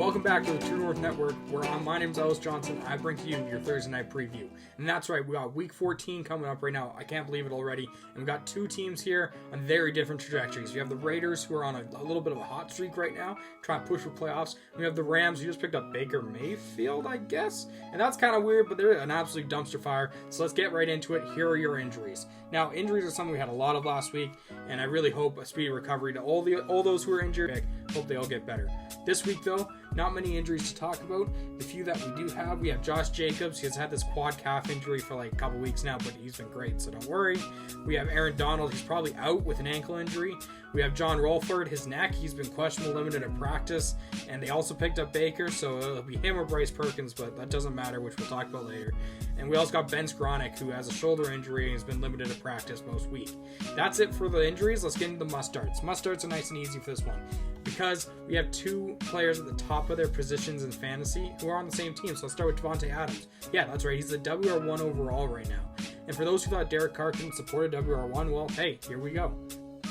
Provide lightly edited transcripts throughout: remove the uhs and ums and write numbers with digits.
Welcome back to the True North Network, where my name's Ellis Johnson. I bring to you your Thursday night preview. And that's right, we got Week 14 coming up right now. I can't believe it already. And we've got two teams here on very different trajectories. You have the Raiders, who are on a little bit of a hot streak right now, trying to push for playoffs. We have the Rams, who just picked up Baker Mayfield, I guess. And that's kind of weird, but they're an absolute dumpster fire. So let's get right into it. Here are your injuries. Now, injuries are something we had a lot of last week, and I really hope a speedy recovery to all those who are injured. Hope they all get better. This week, though, not many injuries to talk about. The few that we do have, we have Josh Jacobs. He's had this quad calf injury for like a couple weeks now, but he's been great, so don't worry. We have Aaron Donald. He's probably out with an ankle injury. We have John Rolford, his neck. He's been questionable, limited at practice, and they also picked up Baker, so it'll be him or Bryce Perkins, but that doesn't matter, which we'll talk about later. And we also got Ben Skronik, who has a shoulder injury and has been limited at practice most week. That's it for the injuries. Let's get into the must-starts. Must-starts are nice and easy for this one, because we have two players at the top of their positions in fantasy who are on the same team. So let's start with Devontae Adams. Yeah, that's right. He's the WR1 overall right now. And for those who thought Derek Carr couldn't support a WR1, well, hey, here we go.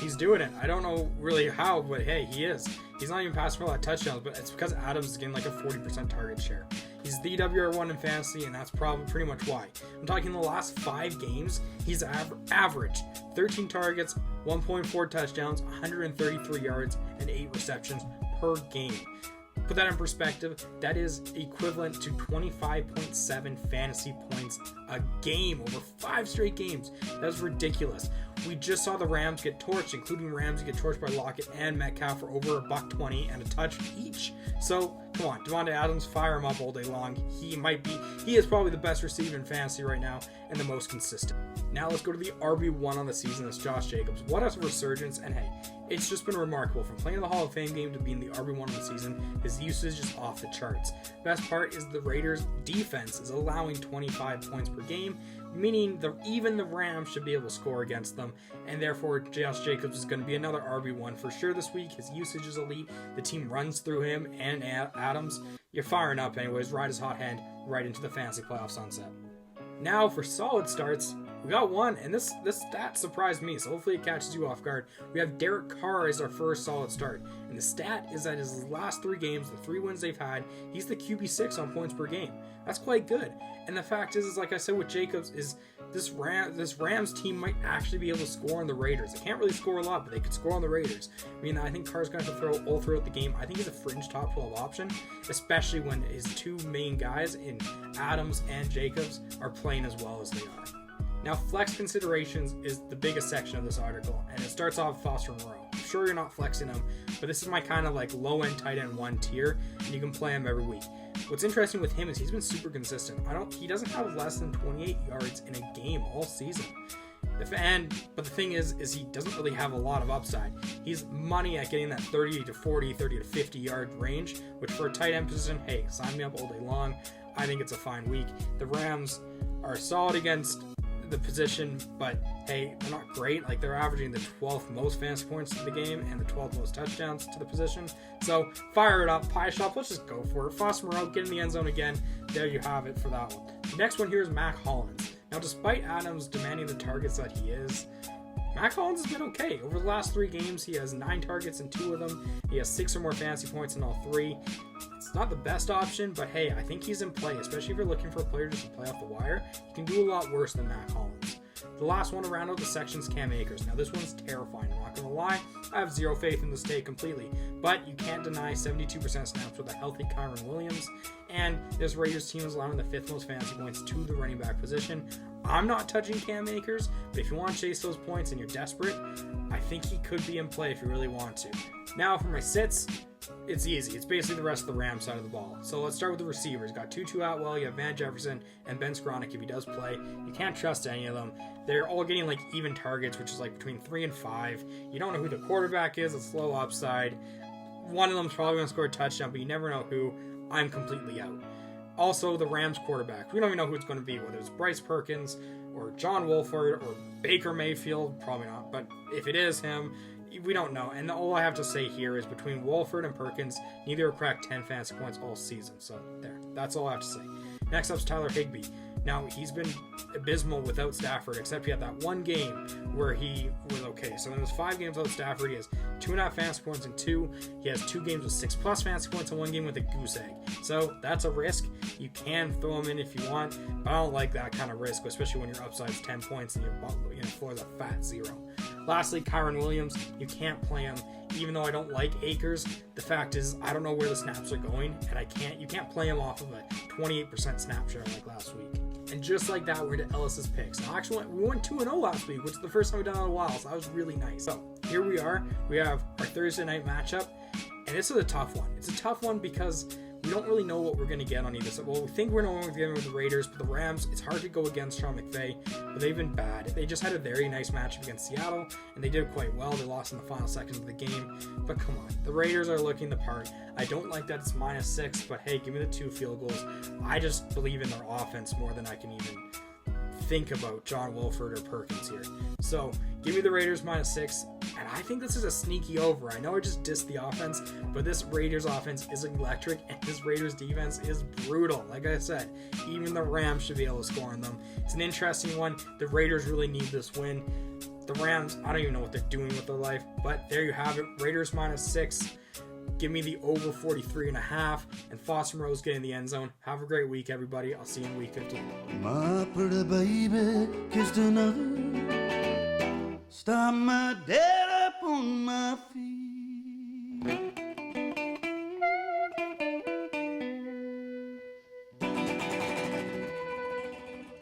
He's doing it. I don't know really how, but hey, he is. He's not even passing for a lot of touchdowns, but it's because Adams is getting like a 40% target share. He's the WR1 in fantasy, and that's probably pretty much why. I'm talking the last 5 games, he's averaged 13 targets, 1.4 touchdowns, 133 yards, and 8 receptions per game. Put that in perspective, that is equivalent to 25.7 fantasy points a game over 5 straight games. That's ridiculous. We just saw the Rams get torched, including Ramsey get torched by Lockett and Metcalf for over $120 and a touch each. So, come on, Devontae Adams, fire him up all day long. He is probably the best receiver in fantasy right now and the most consistent. Now let's go to the RB1 on the season. It's Josh Jacobs. What a resurgence, and hey, it's just been remarkable. From playing the Hall of Fame game to being the RB1 on the season, his usage is off the charts. Best part is the Raiders' defense is allowing 25 points per game, meaning even the Rams should be able to score against them, and therefore Josh Jacobs is going to be another RB1 for sure this week. His usage is elite. The team runs through him and Adams. You're firing up anyways. Ride his hot hand right into the fantasy playoff sunset. Now for solid starts, we got one, and this stat surprised me, so hopefully it catches you off guard. We have Derek Carr as our first solid start, and the stat is that his last 3 games, the 3 wins they've had, he's the QB6 on points per game. That's quite good. And the fact is like I said with Jacobs, is this Rams team might actually be able to score on the Raiders. They can't really score a lot, but they could score on the Raiders. I mean, I think Carr's going to have to throw all throughout the game. I think he's a fringe top 12 option, especially when his 2 main guys in Adams and Jacobs are playing as well as they are. Now, flex considerations is the biggest section of this article, and it starts off with Foster Moreau. I'm sure you're not flexing him, but this is my kind of like low-end tight end 1 tier, and you can play him every week. What's interesting with him is he's been super consistent. He doesn't have less than 28 yards in a game all season. But the thing is he doesn't really have a lot of upside. He's money at getting that 30 to 40, 30 to 50 yard range, which for a tight end position, hey, sign me up all day long. I think it's a fine week. The Rams are solid against the position, but hey, they're not great. Like, they're averaging the 12th most fantasy points to the game and the 12th most touchdowns to the position. So fire it up, pie shop. Let's just go for it. Foster Moreau, get in the end zone again. There you have it for that one. The next one here is Mac Hollins. Now, despite Adams demanding the targets that he is, Mac Hollins has been okay. Over the last 3 games, he has 9 targets in 2 of them. He has 6 or more fantasy points in all 3. It's not the best option, but hey, I think he's in play, especially if you're looking for a player just to play off the wire. You can do a lot worse than Mac Hollins. The last one to round out the section is Cam Akers. Now, this one's terrifying. I'm not going to lie. I have zero faith in this take completely, but you can't deny 72% snaps with a healthy Kyron Williams, and this Raiders team is allowing the 5th most fantasy points to the running back position. I'm not touching Cam Akers, but if you want to chase those points and you're desperate, I think he could be in play if you really want to. Now, for my sits, it's easy. It's basically the rest of the Rams side of the ball. So let's start with the receivers. Got Tutu Atwell, you have Van Jefferson, and Ben Skronik if he does play. You can't trust any of them. They're all getting like even targets, which is like between 3 and 5. You don't know who the quarterback is. It's low upside. One of them's probably going to score a touchdown, but you never know who. I'm completely out. Also, the Rams quarterback. We don't even know who it's going to be, whether it's Bryce Perkins or John Wolford or Baker Mayfield. Probably not, but if it is him, we don't know. And all I have to say here is between Wolford and Perkins, neither have cracked 10 fantasy points all season. So there, that's all I have to say. Next up is Tyler Higbee. Now, he's been abysmal without Stafford, except he had that one game where he was okay. So in those 5 games without Stafford, he has 2.5 fantasy points in 2. He has 2 games with 6+ fantasy points and 1 game with a goose egg. So that's a risk. You can throw him in if you want, but I don't like that kind of risk, especially when your upside's 10 points and your floor's a fat 0. Lastly, Kyron Williams, you can't play him. Even though I don't like Akers, the fact is I don't know where the snaps are going, and you can't play him off of a 28% snap share like last week. And just like that, we're into Ellis's picks. Now, actually, we went 2-0 last week, which is the first time we've done it in a while, so that was really nice. So here we are. We have our Thursday night matchup, and this is a tough one. It's a tough one because we don't really know what we're going to get on either side. Well, we think we're going to get with the Raiders, but the Rams, it's hard to go against Sean McVay, but they've been bad. They just had a very nice matchup against Seattle, and they did quite well. They lost in the final seconds of the game, but come on. The Raiders are looking the part. I don't like that it's -6, but hey, give me the 2 field goals. I just believe in their offense more than I can even think about John Wolford or Perkins here. So give me the Raiders -6, and I think this is a sneaky over. I know I just dissed the offense, but this Raiders offense is electric, and this Raiders defense is brutal. Like I said, even the Rams should be able to score on them. It's an interesting one. The Raiders really need this win. The Rams, I don't even know what they're doing with their life, but there you have it. Raiders -6. Give me the over 43.5, and Foster Moreau's getting the end zone. Have a great week, everybody. I'll see you in week 15. My pretty baby kissed another. Stop my dad up on my feet.